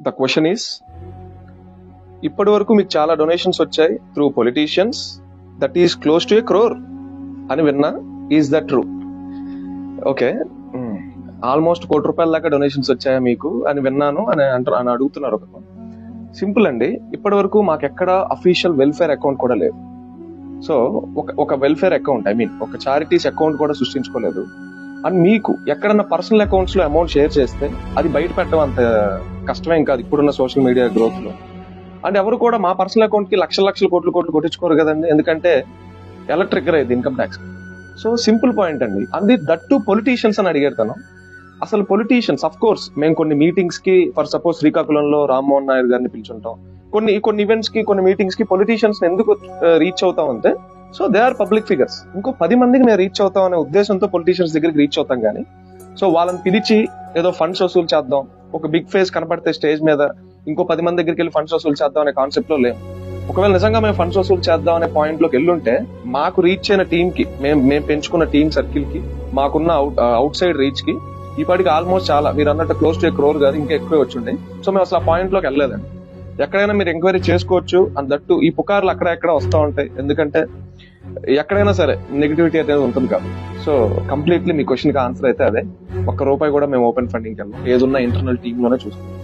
The question is, ఇప్పటి వరకు మీకు చాలా డొనేషన్స్ వచ్చాయి through politicians that is close to a crore అని విన్నా. Is that true? Okay, almost ₹1,00,00,000 దాకా డొనేషన్స్ వచ్చాయా మీకు అని విన్నాను అని అడుగుతున్నారు. ఒక సింపుల్ అండి, ఇప్పటి వరకు మాకెక్కడ అఫీషియల్ వెల్ఫేర్ అకౌంట్ కూడా లేదు. సో ఒక వెల్ఫేర్ అకౌంట్, ఐ మీన్ ఒక చారిటీస్ అకౌంట్ కూడా సృష్టించుకోలేదు. అండ్ మీకు ఎక్కడన్నా పర్సనల్ అకౌంట్స్ లో అమౌంట్ షేర్ చేస్తే అది బయట పెట్టడం అంత కష్టమేం కాదు ఇప్పుడున్న సోషల్ మీడియా గ్రోత్ లో. అండ్ ఎవరు కూడా మా పర్సనల్ అకౌంట్ కి లక్షల కోట్లు కొట్టించుకోరు కదండి, ఎందుకంటే ఎలా ట్రిగ్గర్ అయ్యింది income tax. So simple point అండి, అది దట్ టు పొలిటీషియన్స్ అని అడిగారు. అసలు పొలిటీషియన్స్ అఫ్ కోర్స్ మేము కొన్ని మీటింగ్స్ కి, ఫర్ సపోజ్ శ్రీకాకుళంలో రామ్మోహన్ నాయుడు గారిని పిలుచుంటాం, కొన్ని ఈవెంట్స్ కి, కొన్ని మీటింగ్స్ కి పొలిటీషియన్స్ ఎందుకు రీచ్ అవుతాం అంటే, so they are public figures, ఇంకో 10 మందికి మేము రీచ్ అవుతాం అనే ఉద్దేశంతో పొలిటీషియన్స్ దగ్గరికి రీచ్ అవుతాం. కానీ సో వాళ్ళని పిలిచి ఏదో ఫండ్స్ వసూలు చేద్దాం, ఒక బిగ్ ఫేస్ కనపడితే స్టేజ్ మీద ఇంకో 10 మంది దగ్గరికి వెళ్ళి ఫండ్స్ వసూలు చేద్దాం అనే కాన్సెప్ట్ లో లేము. ఒకవేళ నిజంగా మేము ఫండ్స్ వసూలు చేద్దాం అనే పాయింట్ లోకి వెళ్ళుంటే, మాకు రీచ్ అయిన టీమ్ కి, మేము పెంచుకున్న టీమ్ సర్కిల్ కి, మాకున్న అవుట్ సైడ్ రీచ్ కి ఇప్పటికి ఆల్మోస్ట్ చాలా మీరు అన్నట్టు క్లోజ్ టు క్రోర్ కాదు ఇంకా ఎక్కువే వచ్చుండే. సో మేము అసలు ఆ పాయింట్ లోకి వెళ్ళలేదండి. ఎక్కడైనా మీరు ఎంక్వైరీ చేసుకోవచ్చు. అండ్ దట్టు ఈ పుకార్లు అక్కడ వస్తూ ఉంటాయి, ఎందుకంటే ఎక్కడైనా సరే నెగిటివిటీ అనేది ఉంటుంది కాబట్టి. సో కంప్లీట్లీ మీ క్వశ్చన్ కి ఆన్సర్ అయితే అదే. ₹1 కూడా మేము ఓపెన్ ఫండింగ్కి వెళ్ళాం, ఏదున్నా ఇంటర్నల్ టీమ్ లోనే చూసుకుంటాం.